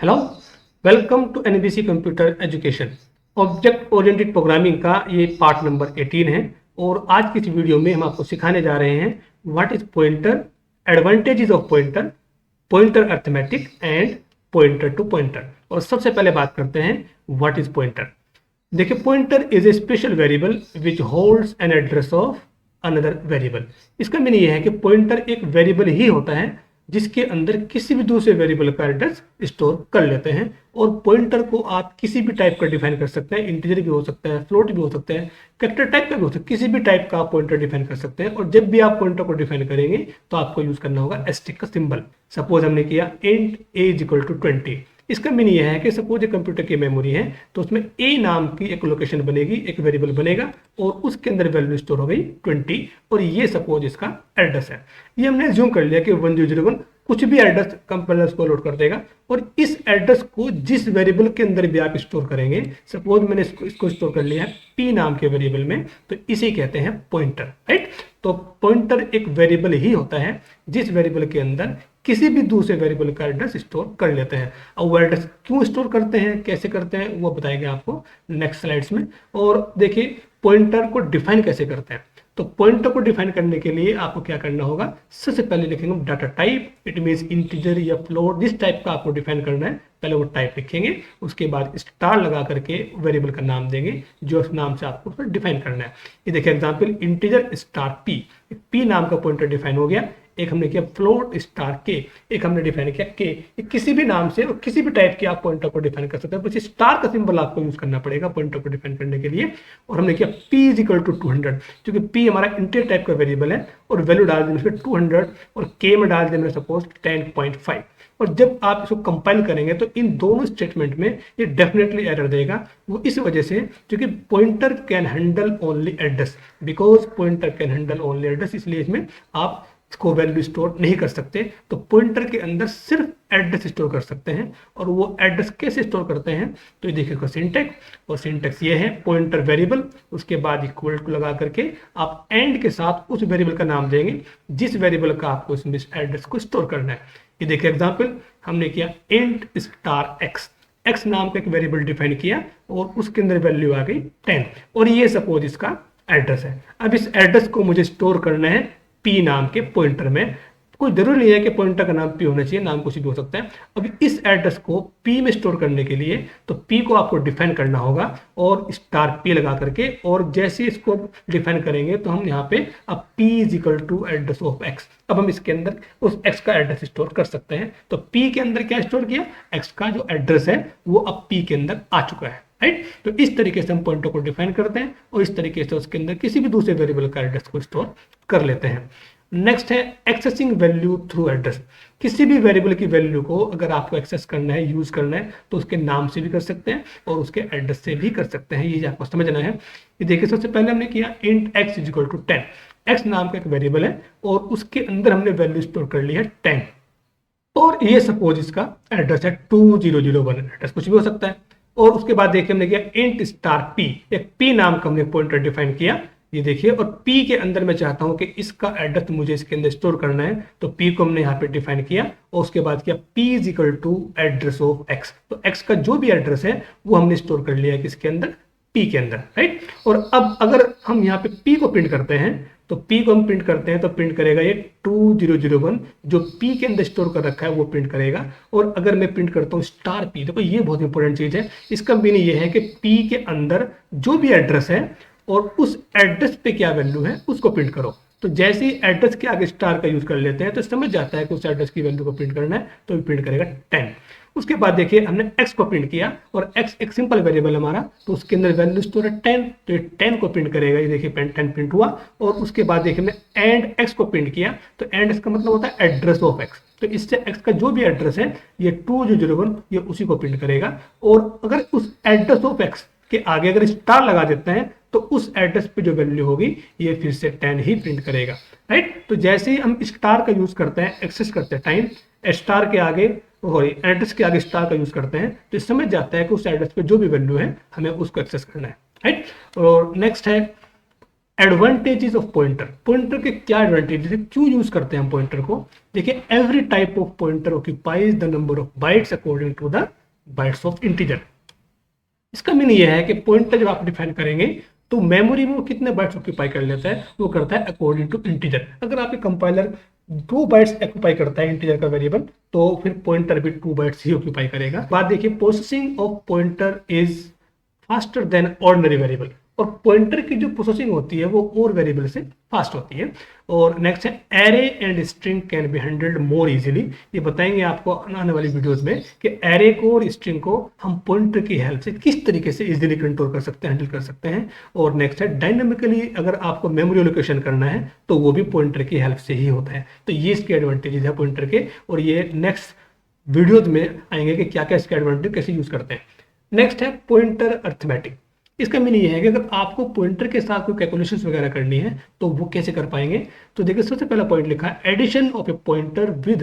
Hello, welcome to NBC computer education. Object oriented programming का ये part number 18 है और आज की इस वीडियो में हम आपको सिखाने जा रहे हैं what is pointer, advantages of pointer, pointer arithmetic and pointer to pointer. और सबसे पहले बात करते हैं व्हाट इज पॉइंटर। देखिए, pointer is a special variable which holds an address of another variable. इसका मीनिंग यह है कि पॉइंटर एक वेरिएबल ही होता है जिसके अंदर किसी भी दूसरे वेरिएबल का एड्रेस स्टोर कर लेते हैं। और पॉइंटर को आप किसी भी टाइप का डिफाइन कर सकते हैं, इंटीजर भी हो सकता है, फ्लोट भी हो सकता है, कैरेक्टर टाइप का भी हो सकता है, किसी भी टाइप का आप पॉइंटर डिफाइन कर सकते हैं। और जब भी आप पॉइंटर को डिफाइन करेंगे तो आपको यूज करना होगा एस्टेरिस्क का सिंबल। सपोज हमने किया int a is equal to 20। इसका मीनिंग यह है कि सपोज एक कंप्यूटर की मेमोरी है तो उसमें a नाम की एक लोकेशन बनेगी, एक वेरिएबल बनेगा और उसके अंदर वैल्यू स्टोर हो गई 20 और ये सपोज इसका एड्रेस है। ये हमने ज्यूम कर लिया कि 1001 कुछ भी एड्रेस कंपाइलर को लोड कर देगा और इस एड्रेस को जिस वेरिएबल के अंदर भी आप स्टोर करेंगे, सपोज मैंने इसको स्टोर कर लिया है p नाम के वेरिएबल में, तो इसे कहते हैं पॉइंटर, राइट। तो पॉइंटर एक वेरिएबल ही होता है जिस वेरिएबल के अंदर किसी भी दूसरे वेरिएबल का एड्रेस स्टोर कर लेते हैं। और वो एड्रेस क्यों स्टोर करते हैं, कैसे करते हैं, वो बताएंगे आपको नेक्स्ट स्लाइड्स में। और देखिए पॉइंटर को डिफाइन कैसे करते हैं। तो पॉइंटर को डिफाइन करने के लिए आपको क्या करना होगा, सबसे पहले लिखेंगे data type, it means integer या फ्लोट, जिस टाइप का आपको डिफाइन करना है पहले वो टाइप लिखेंगे, उसके बाद स्टार लगा करके वेरिएबल का नाम देंगे जो उस नाम से आपको डिफाइन करना है। ये देखिए एग्जांपल, इंटीजर स्टार p नाम का पॉइंटर डिफाइन हो गया। एक हमने किया फ्लोट स्टार k, एक हमने डिफाइन किया k। किसी भी नाम से और किसी भी टाइप के आप पॉइंटर को डिफाइन कर सकते हैं, बस स्टार का सिंबल आपको यूज करना पड़ेगा पॉइंटर को डिफाइन करने के लिए। और हमने किया p इज इक्वल टू 200, क्योंकि p हमारा इंटीजर टाइप का वेरिएबल है और वैल्यू डाल देंगे उसमें 200 और k में डाल देंगे सपोज 10.5। और जब आप इसको कंपाइल करेंगे तो इन दोनों स्टेटमेंट में ये डेफिनेटली एरर देगा। वो इस वजह से क्योंकि pointer can handle only address, because pointer can handle only address, इसलिए इसमें आप इसको वैल्यू स्टोर नहीं कर सकते। तो पॉइंटर के अंदर सिर्फ एड्रेस स्टोर कर सकते हैं। और वो एड्रेस कैसे स्टोर करते हैं, तो ये देखिएगा सिंटैक्स, और सिंटैक्स ये है पॉइंटर वेरिएबल, उसके बाद इक्वल टू लगा करके आप एंड के साथ उस वेरिएबल का नाम देंगे जिस वेरिएबल का आपको इसमें एड्रेस को स्टोर करना है। ये देखिए एग्जांपल, हमने किया इंट स्टार x नाम का एक वेरिएबल डिफाइन किया और उसके अंदर वैल्यू आ गई 10 और ये सपोज इसका एड्रेस है। अब इस एड्रेस को मुझे स्टोर करना है p नाम के पॉइंटर में। कोई जरूरी नहीं है कि पॉइंटर का नाम p होना चाहिए, नाम कुछ भी हो सकता है। अब इस एड्रेस को p में स्टोर करने के लिए तो p को आपको डिफाइन करना होगा और स्टार p लगा करके, और जैसे इसको डिफाइन करेंगे तो हम यहाँ पे अब p is equal to address of x, अब हम इसके अंदर उस x का एड्रेस स्टोर कर सकते हैं। तो p के अंदर क्या स्टोर किया, x का जो एड्रेस है वो अब p के अंदर आ चुका है, राइट। तो इस तरीके से हम पॉइंटर को डिफाइन करते हैं और इस तरीके से उसके अंदर किसी भी दूसरे वेरिएबल का एड्रेस को स्टोर कर लेते हैं। नेक्स्ट है एक्सेसिंग वैल्यू थ्रू एड्रेस। किसी भी वेरिएबल की वैल्यू को अगर आपको एक्सेस करना है, यूज करना है, तो उसके नाम से भी कर सकते हैं और उसके एड्रेस से भी कर सकते हैं। ये आपको समझना है। ये देखिए सबसे पहले हमने किया int x is equal to 10। x नाम का एक वेरिएबल है और उसके अंदर हमने वैल्यू स्टोर कर ली है 10 और ये सपोज इसका एड्रेस है 2001, एड्रेस कुछ भी हो सकता है। और उसके बाद देखिए हमने किया इंट स्टार p, एक p नाम का हमने पॉइंटर डिफाइन किया, ये देखिए। और p के अंदर मैं चाहता हूं कि इसका एड्रेस मुझे इसके अंदर स्टोर करना है, तो p को हमने यहाँ पे डिफाइन किया और उसके बाद किया p is equal to address of x। तो x का जो भी एड्रेस है वो हमने स्टोर कर लिया है किसके अंदर, p के अंदर, राइट। और अब अगर हम यहाँ पे p को प्रिंट करते हैं तो p को हम प्रिंट करते हैं तो प्रिंट करेगा ये 2001, जो p के अंदर स्टोर कर रखा है वो प्रिंट करेगा। और अगर मैं प्रिंट करता हूँ स्टार p, देखो ये बहुत इंपॉर्टेंट चीज है। इसका मीनिंग ये है कि p के अंदर जो भी एड्रेस है और उस एड्रेस पे क्या वैल्यू है उसको प्रिंट करो। तो जैसे ही एड्रेस के आगे स्टार का यूज कर लेते हैं तो समझ जाता है कि उस एड्रेस की वैल्यू को प्रिंट करना है, तो प्रिंट करेगा 10। उसके बाद देखिए हमने x को प्रिंट किया और x एक सिंपल वेरिएबल हमारा, तो उसके अंदर वैल्यू स्टोर है 10, तो ये 10 को प्रिंट करेगा। ये देखिए 10 प्रिंट हुआ। और उसके बाद देखिए हमने एंड x को प्रिंट किया, तो एंड x का मतलब होता है एड्रेस ऑफ x। तो इससे x का जो भी एड्रेस है ये 2001, ये उसी को प्रिंट करेगा। और अगर उस एड्रेस ऑफ x के आगे अगर स्टार लगा देते हैं तो उस एड्रेस पे जो वैल्यू होगी ये फिर से 10 ही प्रिंट करेगा, राइट। तो जैसे ही हम स्टार का यूज करते हैं, एक्सेस करते हैं टाइम, स्टार के आगे एड्रेस के आगे स्टार का यूज करते हैं, तो समझ जाता है कि उस एड्रेस पे जो भी वैल्यू है हमें उसको एक्सेस करना है, राइट। और नेक्स्ट है एडवांटेजेस ऑफ पॉइंटर, पॉइंटर के क्या एडवांटेजेस है, क्यों यूज करते हैं हम पॉइंटर को। देखिए, every type of pointer occupies the number of bytes according to the bytes of integer. इसका मीनिंग यह है कि पॉइंटर जब आप डिफाइन करेंगे तो मेमोरी में वो कितने बाइट्स ऑक्यूपाई कर लेता है, वो करता है अकॉर्डिंग टू इंटीजर। अगर आपके कंपाइलर 2 बाइट्स ऑक्यूपाई करता है इंटीजर का वेरिएबल, तो फिर पॉइंटर भी 2 बाइट्स ही ऑक्यूपाई करेगा। बात देखिए, processing of pointer is faster than ordinary variable, और पॉइंटर की जो प्रोसेसिंग होती है वो और वेरिएबल से फास्ट होती है। और नेक्स्ट है, array and string can be handled more easily. ये बताएंगे आपको आने वाली वीडियोस में कि एरे को और स्ट्रिंग को हम पॉइंटर की हेल्प से किस तरीके से इजीली कंट्रोल कर सकते हैं, हैंडल कर सकते हैं। और नेक्स्ट है, डायनामिकली अगर आपको मेमोरी लोकेशन करना है तो वो भी पॉइंटर की हेल्प से ही होता है। तो ये इसके एडवांटेजेस है पॉइंटर के, और ये नेक्स्ट वीडियोज में आएंगे कि क्या क्या इसके एडवांटेज कैसे यूज करते हैं। नेक्स्ट है पॉइंटर अर्थमेटिक। इसका मीनिंग ये है कि अगर आपको पॉइंटर के साथ कोई कैलकुलेशंस वगैरह करनी है तो वो कैसे कर पाएंगे। तो देखिए, सबसे पहला पॉइंट लिखा है, addition of a pointer with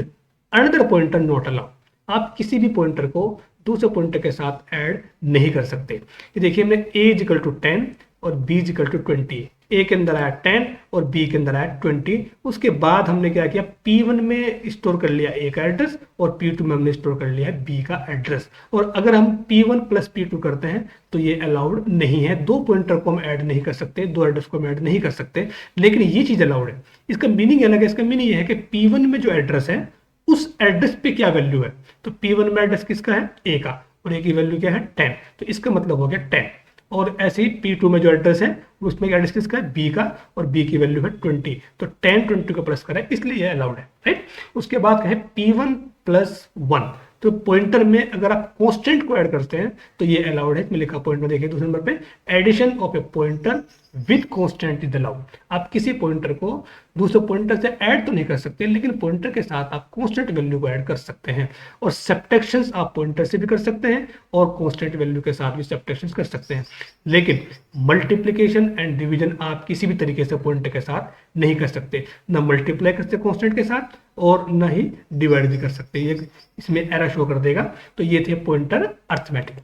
another pointer not allowed. आप किसी भी पॉइंटर को दूसरे पॉइंटर के साथ ऐड नहीं कर सकते। ये देखिए, हमने a इज इक्वल टू 10 और b is equal to 20, a के अंदर आया 10 और b के अंदर आया 20। उसके बाद हमने क्या किया, p1 में स्टोर कर लिया a का एड्रेस और p2 में हमने स्टोर कर लिया है b का एड्रेस। और अगर हम p1 प्लस p2 करते हैं तो ये अलाउड नहीं है। 2 पॉइंटर को हम ऐड नहीं कर सकते, 2 एड्रेस को हम ऐड नहीं कर सकते, लेकिन ये चीज अलाउड है। इसका मीनिंग अलग है। इसका मीनिंग ये है कि p1 में जो एड्रेस है उस एड्रेस पे क्या वैल्यू है। तो p1 में एड्रेस किसका है, a का, और a की वैल्यू क्या है 10, तो इसका मतलब हो गया 10। और ऐसे ही p2 में जो एड्रेस है उसमें एड्रेस किसका है, b का, और b की वैल्यू है 20, तो 10 20 को प्लस करें, इसलिए ये अलाउड है, राइट। उसके बाद कहे p1 प्लस 1, तो पॉइंटर में अगर आप कांस्टेंट को ऐड करते हैं तो ये अलाउड है। इसमें लिखा पॉइंट में देखिए दूसरे नंबर पे, addition of a pointer with constant is allowed. आप किसी पॉइंटर को दूसरे पॉइंटर से ऐड तो नहीं कर सकते, लेकिन पॉइंटर के साथ आप कांस्टेंट वैल्यू को ऐड कर सकते हैं। और सब्ट्रैक्शंस आप पॉइंटर से भी कर सकते हैं और कांस्टेंट वैल्यू के साथ भी सब्ट्रैक्शंस कर सकते हैं। लेकिन मल्टीप्लिकेशन एंड डिवीजन आप किसी भी तरीके से पॉइंटर के साथ नहीं कर सकते, ना मल्टीप्लाई कर सकते कांस्टेंट के साथ और ना ही डिवाइड भी कर सकते। ये इसमें एरर शो कर देगा। तो ये थे पॉइंटर अर्थमेटिक।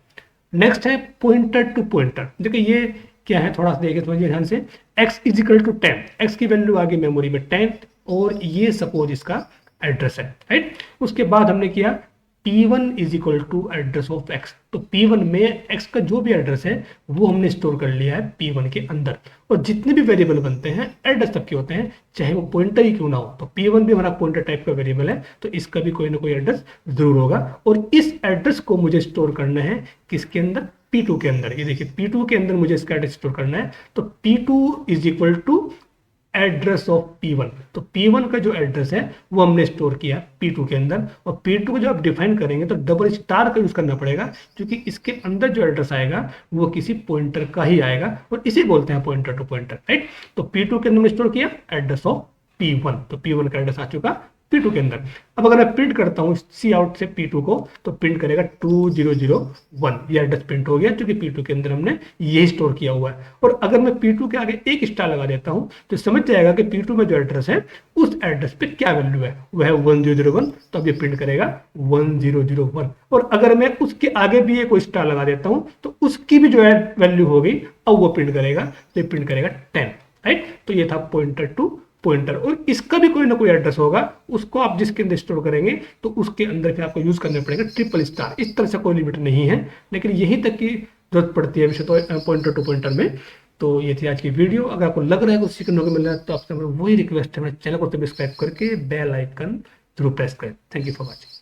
नेक्स्ट है पॉइंटर टू पॉइंटर। देखिए ये क्या है, थोड़ा सा देखिए समझिए ध्यान से। x is equal to 10, X की वैल्यू आ गई मेमोरी में 10, और ये सपोज इसका एड्रेस है, राइट। उसके बाद हमने किया p1 is equal to address of x, तो p1 में x का जो भी एड्रेस है वो हमने स्टोर कर लिया है p1 के अंदर। और जितने भी वेरिएबल बनते हैं एड्रेस तक के होते हैं, चाहे वो पॉइंटर ही क्यों ना हो। तो p1 भी हमारा पॉइंटर टाइप का वेरिएबल है, तो इसका भी कोई ना कोई एड्रेस जरूर होगा। और इस एड्रेस को मुझे स्टोर करना है किसके अंदर, p2 के अंदर। ये देखिए p2 के अंदर मुझे इसका एड्रेस स्टोर करना है, तो p2 is equal to address of p1। तो p1 का जो एड्रेस है वो हमने स्टोर किया p2 के अंदर, और p2 को जब आप डिफाइन करेंगे तो डबल स्टार का यूज करना पड़ेगा, क्योंकि इसके अंदर जो एड्रेस आएगा वो किसी पॉइंटर का ही आएगा, और इसे बोलते हैं पॉइंटर टू पॉइंटर, राइट। तो p2 के अंदर में स्टोर किया एड्रेस ऑफ p1, तो p1 का एड्रेस आ चुका p2 के अंदर। अब अगर मैं प्रिंट करता हूँ सी आउट से p2 को, तो प्रिंट करेगा 2001, ये एड्रेस प्रिंट हो गया, क्योंकि p2 के अंदर हमने ये स्टोर किया हुआ है। और अगर मैं p2 के आगे एक स्टार लगा देता हूँ तो समझ जाएगा कि p2 में जो एड्रेस है उस एड्रेस पे क्या वैल्यू है, वह है 1001, तो अब ये प्रिंट करेगा 1001। और अगर मैं उसके आगे भी एक कोई स्टार लगा देता हूँ तो उसकी भी जो है वैल्यू होगी, अब वो प्रिंट करेगा, तो ये प्रिंट करेगा 10, राइट। तो ये था पॉइंटर टू पॉइंटर। और इसका भी कोई ना कोई एड्रेस होगा, उसको आप जिसके अंदर स्टोर करेंगे तो उसके अंदर फिर आपको यूज करना पड़ेगा ट्रिपल स्टार। इस तरह से कोई लिमिट नहीं है, लेकिन यही तक की जरूरत पड़ती है विषय तो पॉइंटर टू पॉइंटर में। तो ये थी आज की वीडियो। अगर आपको लग रहा है कुछ सीखने को मिल रहा है तो आपसे वही रिक्वेस्ट है, मेरे चैनल को सब्सक्राइब करके बेल आइकन जरूर प्रेस करें। Thank you for watching.